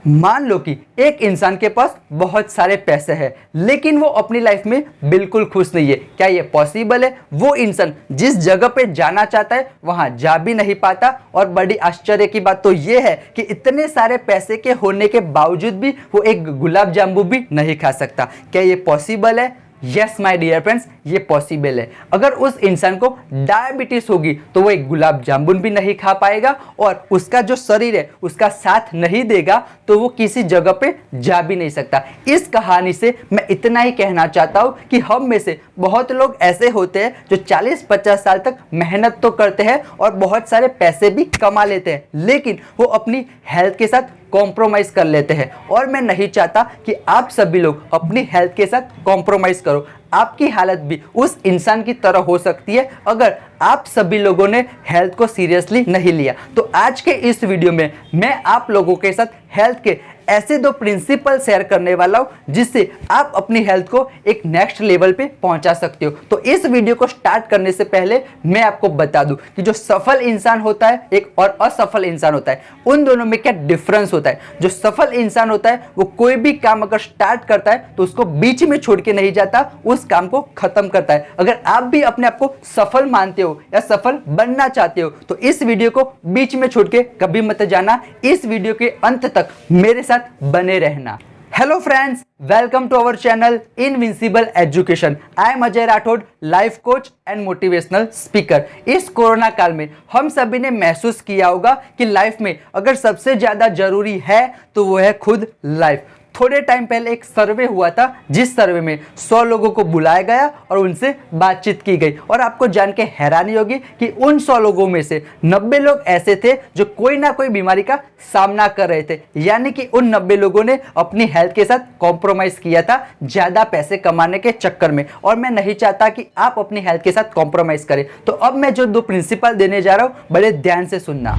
मान लो कि एक इंसान के पास बहुत सारे पैसे हैं लेकिन वो अपनी लाइफ में बिल्कुल खुश नहीं है। क्या ये पॉसिबल है? वो इंसान जिस जगह पे जाना चाहता है वहां जा भी नहीं पाता। और बड़ी आश्चर्य की बात तो ये है कि इतने सारे पैसे के होने के बावजूद भी वो एक गुलाब जामुन भी नहीं खा सकता। क्या ये पॉसिबल है? यस माय डियर फ्रेंड्स, ये पॉसिबल है। अगर उस इंसान को डायबिटीज होगी तो वो एक गुलाब जामुन भी नहीं खा पाएगा और उसका जो शरीर है उसका साथ नहीं देगा तो वो किसी जगह पे जा भी नहीं सकता। इस कहानी से मैं इतना ही कहना चाहता हूँ कि हम में से बहुत लोग ऐसे होते हैं जो 40-50 साल तक मेहनत तो करते हैं और बहुत सारे पैसे भी कमा लेते हैं, लेकिन वो अपनी हेल्थ के साथ कॉम्प्रोमाइज कर लेते हैं। और मैं नहीं चाहता कि आप सभी लोग अपनी हेल्थ के साथ कॉम्प्रोमाइज करो। आपकी हालत भी उस इंसान की तरह हो सकती है अगर आप सभी लोगों ने हेल्थ को सीरियसली नहीं लिया। तो आज के इस वीडियो में मैं आप लोगों के साथ हेल्थ के ऐसे 2 प्रिंसिपल शेयर करने वाला हूं जिससे आप अपनी हेल्थ को एक नेक्स्ट लेवल पे पहुंचा सकते हो। तो इस वीडियो को स्टार्ट करने से पहले मैं आपको बता दूं कि जो सफल इंसान होता है एक और असफल इंसान होता है, उन दोनों में क्या डिफरेंस होता है। जो सफल इंसान होता है वो कोई भी काम अगर स्टार्ट करता है तो उसको बीच में छोड़ के नहीं जाता, उस काम को खत्म करता है। अगर आप भी अपने आप को सफल मानते हो या सफल बनना चाहते हो तो इस वीडियो को बीच में छोड़ के कभी मत जाना। इस वीडियो के अंत तक मेरे साथ बने रहना। Hello friends, welcome to our channel invincible education. I am Ajay Rathore, life coach and motivational speaker. इस कोरोना काल में हम सभी ने महसूस किया होगा कि लाइफ में अगर सबसे ज्यादा जरूरी है तो वो है खुद लाइफ। थोड़े टाइम पहले एक सर्वे हुआ था जिस सर्वे में 100 लोगों को बुलाया गया और उनसे बातचीत की गई और आपको जान के हैरानी होगी कि उन 100 लोगों में से 90 लोग ऐसे थे जो कोई ना कोई बीमारी का सामना कर रहे थे। यानी कि उन 90 लोगों ने अपनी हेल्थ के साथ कॉम्प्रोमाइज किया था ज्यादा पैसे कमाने के चक्कर में। और मैं नहीं चाहता कि आप अपनी हेल्थ के साथ कॉम्प्रोमाइज करें। तो अब मैं जो 2 प्रिंसिपल देने जा रहा हूं बड़े ध्यान से सुनना।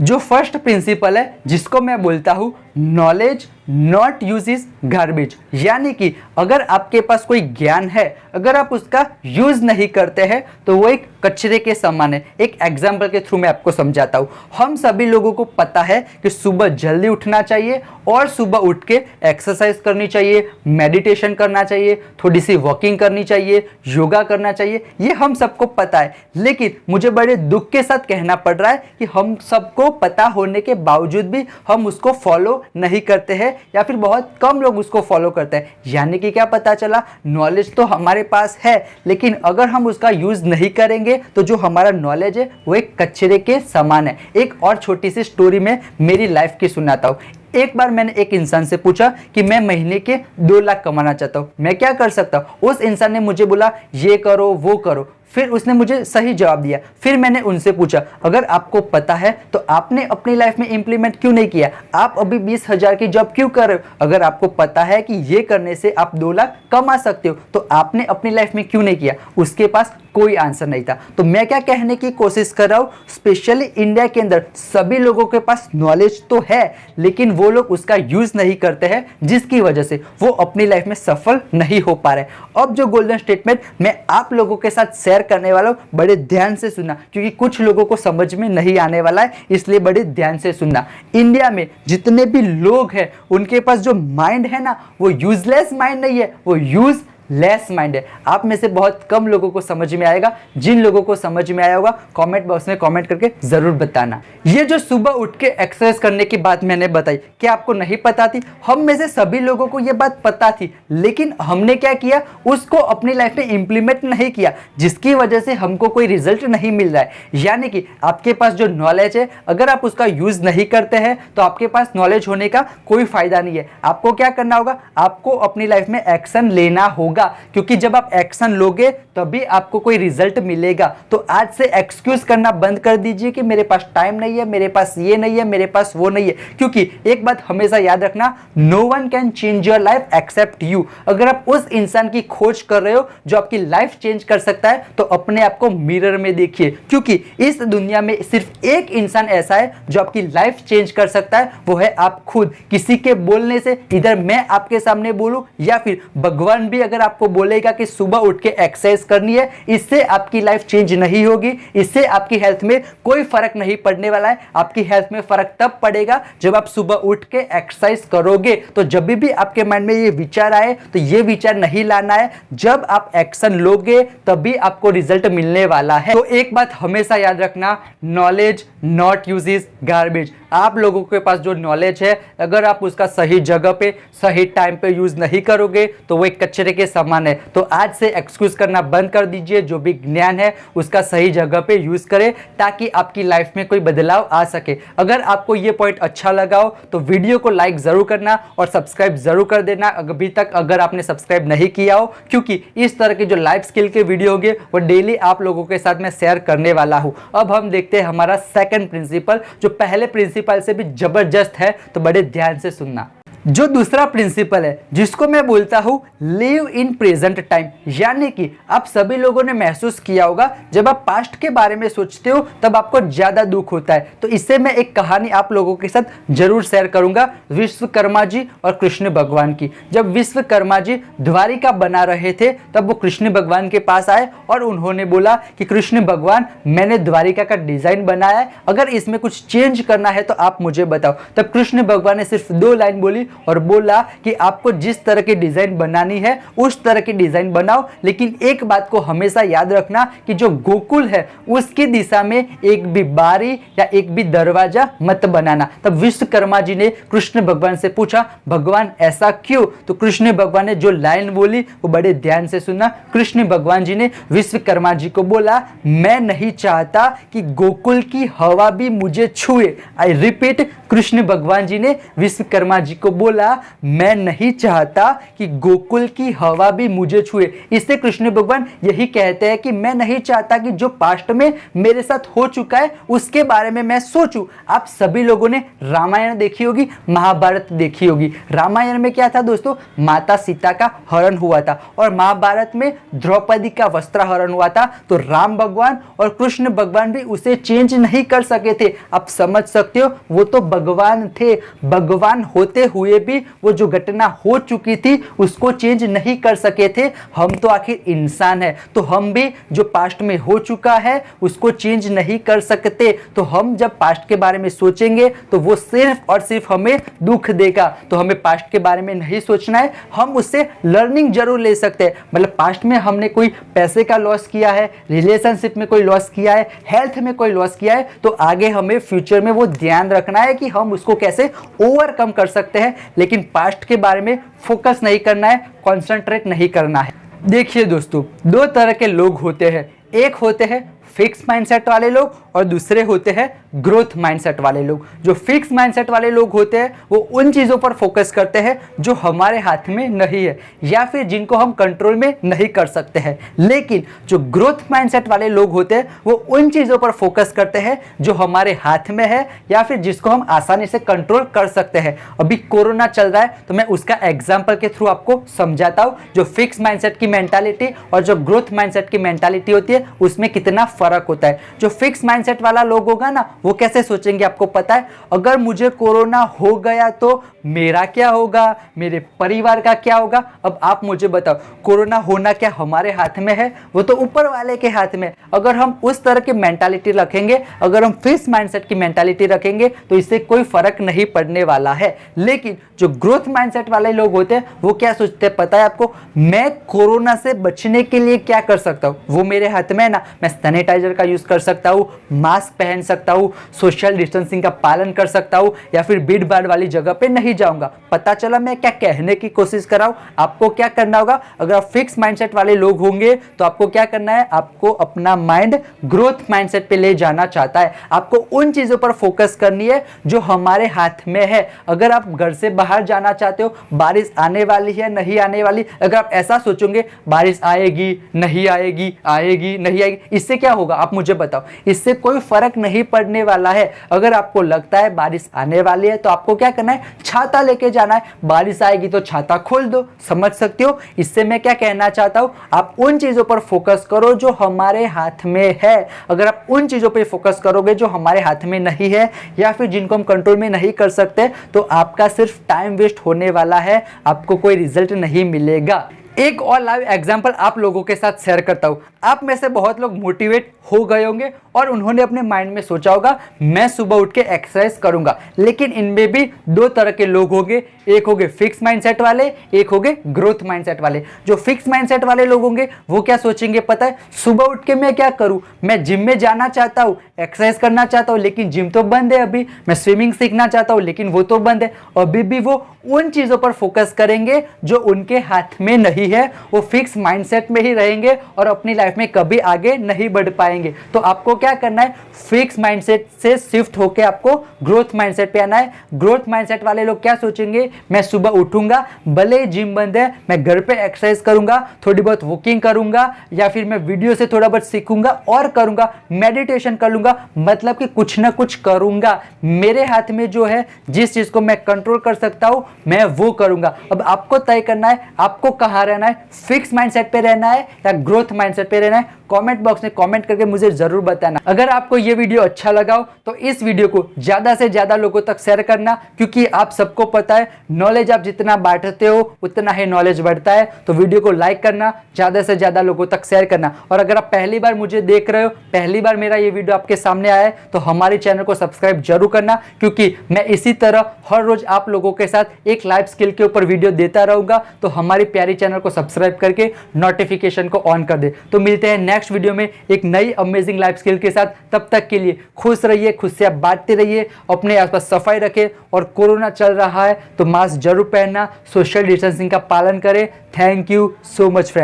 जो फर्स्ट प्रिंसिपल है जिसको मैं बोलता हूं knowledge not use is garbage. यानी कि अगर आपके पास कोई ज्ञान है, अगर आप उसका यूज नहीं करते हैं तो वो एक कचरे के समान है। एक एग्जांपल के थ्रू मैं आपको समझाता हूं। हम सभी लोगों को पता है कि सुबह जल्दी उठना चाहिए और सुबह उठ के एक्सरसाइज करनी चाहिए, मेडिटेशन करना चाहिए, थोड़ी सी वॉकिंग करनी चाहिए, योगा करना चाहिए। ये हम सबको पता है, लेकिन मुझे बड़े दुख के साथ कहना पड़ रहा है कि हम सबको पता होने के बावजूद भी हम उसको फॉलो नहीं करते हैं या फिर बहुत कम लोग उसको फॉलो करते हैं। यानी कि क्या पता चला, नॉलेज तो हमारे पास है लेकिन अगर हम उसका यूज नहीं करेंगे तो जो हमारा नॉलेज है वो एक कचरे के समान है। एक और छोटी सी स्टोरी में मेरी लाइफ की सुनाता हूँ। एक बार मैंने एक इंसान से पूछा कि मैं महीने के 2 लाख कमाना चाहता हूँ, मैं क्या कर सकता हूँ। उस इंसान ने मुझे बोला ये करो वो करो, फिर उसने मुझे सही जवाब दिया। फिर मैंने उनसे पूछा अगर आपको पता है तो आपने अपनी लाइफ में इंप्लीमेंट क्यों नहीं किया, आप अभी 20,000 की जॉब क्यों कर रहे हो। अगर आपको पता है कि ये करने से आप 2 लाख कमा सकते हो तो आपने अपनी लाइफ में क्यों नहीं किया। उसके पास कोई आंसर नहीं था। तो मैं क्या कहने की कोशिश कर रहा हूँ, स्पेशली इंडिया के अंदर सभी लोगों के पास नॉलेज तो है लेकिन वो लोग उसका यूज नहीं करते हैं जिसकी वजह से वो अपनी लाइफ में सफल नहीं हो पा रहे। अब जो गोल्डन स्टेटमेंट मैं आप लोगों के साथ शेयर करने वाला हूं बड़े ध्यान से सुनना क्योंकि कुछ लोगों को समझ में नहीं आने वाला है, इसलिए बड़े ध्यान से सुनना। इंडिया में जितने भी लोग हैं उनके पास जो माइंड है ना वो यूजलेस माइंड नहीं है, वो यूज लेस माइंड है। आप में से बहुत कम लोगों को समझ में आएगा। जिन लोगों को समझ में आया होगा कमेंट बॉक्स में कमेंट करके जरूर बताना। ये जो सुबह उठ के एक्सरसाइज करने की बात मैंने बताई, क्या आपको नहीं पता थी? हम में से सभी लोगों को ये बात पता थी लेकिन हमने क्या किया, उसको अपनी लाइफ में इंप्लीमेंट नहीं किया जिसकी वजह से हमको कोई रिजल्ट नहीं मिल रहा है। यानी कि आपके पास जो नॉलेज है अगर आप उसका यूज नहीं करते हैं तो आपके पास नॉलेज होने का कोई फायदा नहीं है। आपको क्या करना होगा, आपको अपनी लाइफ में एक्शन लेना होगा क्योंकि जब आप एक्शन लोगे तभी आपको कोई रिजल्ट मिलेगा। तो आज से एक्सक्यूज करना बंद कर दीजिए कि मेरे पास टाइम नहीं है, मेरे पास ये नहीं है, मेरे पास वो नहीं है। क्योंकि एक बात हमेशा याद रखना, no one can change your life except you. अगर आप उस इंसान की खोज कर रहे हो जो आपकी लाइफ चेंज कर सकता है तो अपने आप को मिरर में देखिए क्योंकि इस दुनिया में सिर्फ एक इंसान ऐसा है जो आपकी लाइफ चेंज कर सकता है, वो है आप खुद। किसी के बोलने से, इधर मैं आपके सामने बोलूं या फिर भगवान भी अगर आपको बोलेगा कि सुबह उठ के एक्सरसाइज करनी है, इससे आपकी लाइफ चेंज नहीं होगी, इससे आपकी हेल्थ में कोई फर्क नहीं पड़ने वाला है। आपकी हेल्थ में फर्क तब पड़ेगा जब आप सुबह उठ के एक्सरसाइज करोगे। तो जब भी आपके मन में ये विचार आए तो ये विचार नहीं लाना है, जब आप एक्शन लोगे तभी आपको रिजल्ट मिलने वाला है। तो एक बात हमेशा याद रखना, knowledge not use is garbage. आप लोगों के पास जो नॉलेज है, अगर आप उसका सही जगह पे सही टाइम पे यूज नहीं करोगे तो वो एक कचरे के समान है। तो आज से एक्सक्यूज करना बंद कर दीजिए, जो भी ज्ञान है उसका सही जगह पे यूज करें ताकि आपकी लाइफ में कोई बदलाव आ सके। अगर आपको ये पॉइंट अच्छा लगा हो तो वीडियो को लाइक जरूर करना और सब्सक्राइब जरूर कर देना अभी तक अगर आपने सब्सक्राइब नहीं किया हो, क्योंकि इस तरह के जो लाइफ स्किल के वीडियो होंगे वो डेली आप लोगों के साथ मैं शेयर करने वाला हूं। अब हम देखते हैं हमारा सेकंड प्रिंसिपल, जो पहले प्रिंसिपल से भी जबरदस्त है, तो बड़े ध्यान से सुनना। जो दूसरा प्रिंसिपल है जिसको मैं बोलता हूं लिव इन प्रेजेंट टाइम, यानी कि आप सभी लोगों ने महसूस किया होगा जब आप पास्ट के बारे में सोचते हो तब आपको ज्यादा दुख होता है। तो इससे मैं एक कहानी आप लोगों के साथ जरूर शेयर करूंगा, विश्वकर्मा जी और कृष्ण भगवान की। जब विश्वकर्मा जी द्वारिका बना रहे थे तब वो कृष्ण भगवान के पास आए और उन्होंने बोला कि कृष्ण भगवान, मैंने द्वारिका का डिजाइन बनाया है, अगर इसमें कुछ चेंज करना है तो आप मुझे बताओ। तब कृष्ण भगवान ने सिर्फ 2 लाइन बोली और बोला कि आपको जिस तरह की डिजाइन बनानी है उस तरह की डिजाइन बनाओ, लेकिन एक बात को हमेशा याद रखना कि जो गोकुल है उसकी दिशा में एक भी बारी या एक भी दरवाजा मत बनाना। तब विश्वकर्मा जी ने कृष्ण भगवान से पूछा, भगवान ऐसा क्यों? तो कृष्ण भगवान ने जो लाइन बोली वो बड़े ध्यान से सुनना। कृष्ण भगवान जी ने विश्वकर्मा जी को बोला, मैं नहीं चाहता कि गोकुल की हवा भी मुझे छुए। आई रिपीट, कृष्ण भगवान जी ने विश्वकर्मा जी को बोला, मैं नहीं चाहता कि गोकुल की हवा भी मुझे छुए। इससे कृष्ण भगवान यही कहते हैं कि मैं नहीं चाहता कि जो पास्ट में मेरे साथ हो चुका है उसके बारे में मैं सोचूं। आप सभी लोगों ने रामायण देखी होगी, महाभारत देखी होगी। रामायण में क्या था दोस्तों, माता सीता का हरण हुआ था और महाभारत में द्रौपदी का वस्त्रहरण हुआ था। तो राम भगवान और कृष्ण भगवान भी उसे चेंज नहीं कर सके थे। आप समझ सकते हो, वो तो भगवान थे, भगवान होते हुए भी वो जो घटना हो चुकी थी उसको चेंज नहीं कर सके थे। हम तो आखिर इंसान है, तो हम भी जो पास्ट में हो चुका है उसको चेंज नहीं कर सकते। तो हम जब पास्ट के बारे में सोचेंगे तो वो सिर्फ और सिर्फ हमें दुख देगा। तो हमें पास्ट के बारे में नहीं सोचना है, हम उससे लर्निंग जरूर ले सकते हैं। मतलब पास्ट में हमने कोई पैसे का लॉस किया है, रिलेशनशिप में कोई लॉस किया है, हेल्थ में कोई लॉस किया है, तो आगे हमें फ्यूचर में वो ध्यान रखना है कि हम उसको कैसे ओवरकम कर सकते हैं। लेकिन पास्ट के बारे में फोकस नहीं करना है, कॉन्सेंट्रेट नहीं करना है। देखिए दोस्तों, 2 तरह के लोग होते हैं, एक होते हैं फिक्स माइंडसेट वाले लोग और दूसरे होते हैं ग्रोथ माइंडसेट वाले लोग। जो फिक्स माइंडसेट वाले लोग होते हैं वो उन चीज़ों पर फोकस करते हैं जो हमारे हाथ में नहीं है या फिर जिनको हम कंट्रोल में नहीं कर सकते हैं। लेकिन जो ग्रोथ माइंडसेट वाले लोग होते हैं वो उन चीज़ों पर फोकस करते हैं जो हमारे हाथ में है या फिर जिसको हम आसानी से कंट्रोल कर सकते हैं। अभी कोरोना चल रहा है तो मैं उसका एग्जाम्पल के थ्रू आपको समझाता हूँ, जो फिक्स माइंडसेट की मेंटालिटी और जो ग्रोथ माइंडसेट की मेंटालिटी होती है उसमें कितना फर्क होता है। जो फिक्स माइंडसेट वाला लोग होगा ना, वो कैसे सोचेंगे आपको पता है, अगर मुझे कोरोना हो गया तो मेरा क्या होगा, मेरे परिवार का क्या होगा। अब आप मुझे बताओ, कोरोना होना क्या हमारे हाथ में है? वो तो ऊपर वाले के हाथ में। अगर हम उस तरह की मेंटालिटी रखेंगे, अगर हम फिक्स माइंडसेट की मेंटालिटी रखेंगे तो इससे कोई फर्क नहीं पड़ने वाला है। लेकिन जो ग्रोथ माइंडसेट वाले लोग होते हैं वो क्या सोचते हैं पता है आपको, मैं कोरोना से बचने के लिए क्या कर सकता हूँ, वो मेरे हाथ में है ना। मैं सैनिटाइजर का यूज कर सकता हूँ, मास्क पहन सकता हूँ, सोशल डिस्टेंसिंग का पालन कर सकता हूँ, या फिर भीड़ भाड़ वाली जगह पे नहीं जाऊंगा। पता चला मैं क्या कहने की कोशिश कर रहा हूँ। आपको क्या करना होगा, अगर आप फिक्स माइंडसेट वाले लोग होंगे तो आपको क्या करना है, आपको अपना माइंड ग्रोथ माइंडसेट पे ले जाना चाहता है। आपको उन चीजों पर फोकस करनी है जो हमारे हाथ में है। अगर आप घर से बाहर जाना चाहते हो, बारिश आने वाली है नहीं आने वाली, अगर आप ऐसा सोचोगे बारिश आएगी नहीं आएगी, आएगी नहीं आएगी, इससे क्या होगा आप मुझे बताओ। इससे कोई फर्क नहीं पड़ने वाला है। अगर आपको लगता है बारिश आने वाली है तो आपको क्या करना है, छाता लेके जाना है। बारिश आएगी तो छाता खोल दो। समझ सकते हो, इससे मैं क्या कहना चाहता हूं, आप उन चीजों पर फोकस करो जो हमारे हाथ में है। अगर आप उन चीजों पर फोकस करोगे जो हमारे हाथ में नहीं है या फिर जिनको हम कंट्रोल में नहीं कर सकते, तो आपका सिर्फ टाइम वेस्ट होने वाला है, आपको कोई रिजल्ट नहीं मिलेगा। एक और लाइव एग्जाम्पल आप लोगों के साथ शेयर करता हूँ। आप में से बहुत लोग मोटिवेट हो गए होंगे और उन्होंने अपने माइंड में सोचा होगा मैं सुबह उठ के एक्सरसाइज करूंगा, लेकिन इनमें भी दो तरह के लोग होंगे, एक होंगे फिक्स माइंडसेट वाले, एक होंगे ग्रोथ माइंडसेट वाले। जो फिक्स माइंडसेट वाले लोग होंगे वो क्या सोचेंगे पता है, सुबह उठ के मैं क्या करूं, मैं जिम में जाना चाहता हूं, एक्सरसाइज करना चाहता हूं, लेकिन जिम तो बंद है अभी, मैं स्विमिंग सीखना चाहता हूं लेकिन वो तो बंद है। अभी भी वो उन चीजों पर फोकस करेंगे जो उनके हाथ में नहीं है, वो फिक्स माइंडसेट में ही रहेंगे और अपनी लाइफ में कभी आगे नहीं बढ़ पाएंगे। तो आपको क्या करना है, फिक्स माइंडसेट से शिफ्ट होकर आपको ग्रोथ माइंडसेट पे आना है। ग्रोथ माइंडसेट वाले लोग क्या सोचेंगे, मैं सुबह उठूंगा, भले ही जिम बंद है, मैं घर पे एक्सरसाइज करूंगा, थोड़ी बहुत वॉकिंग करूंगा, या फिर मैं वीडियो से थोड़ा बहुत सीखूंगा और करूंगा, मेडिटेशन कर लूंगा, मतलब कि कुछ ना कुछ करूंगा। मेरे हाथ में जो है, जिस चीज को मैं कंट्रोल कर सकता हूं मैं वो करूंगा। अब आपको तय करना है आपको कहां रहना है, फिक्स माइंडसेट पे रहना है या ग्रोथ माइंडसेट पे रहना है। कमेंट बॉक्स में कमेंट करके मुझे जरूर बताना। अगर आपको ये वीडियो अच्छा लगा हो तो इस वीडियो को ज्यादा से ज्यादा लोगों तक शेयर करना, क्योंकि आप सबको पता है नॉलेज आप जितना बांटते हो उतना ही नॉलेज बढ़ता है। तो वीडियो को लाइक करना, ज्यादा से ज्यादा लोगों तक शेयर करना। और अगर आप पहली बार मुझे देख रहे हो, पहली बार मेरा ये वीडियो आपके सामने आया है, तो हमारे चैनल को सब्सक्राइब जरूर करना, क्योंकि मैं इसी तरह हर रोज आप लोगों के साथ एक लाइफ स्किल के ऊपर वीडियो देता रहूंगा। तो हमारी प्यारी चैनल को सब्सक्राइब करके नोटिफिकेशन को ऑन कर दे। तो मिलते हैं नेक्स्ट वीडियो में एक नई अमेजिंग लाइफ स्किल के साथ। तब तक के लिए खुश रहिए, खुशियां बांटते रहिए, अपने आसपास सफाई रखें, और कोरोना चल रहा है तो मास्क जरूर पहनना, सोशल डिस्टेंसिंग का पालन करें। Thank you so much friends.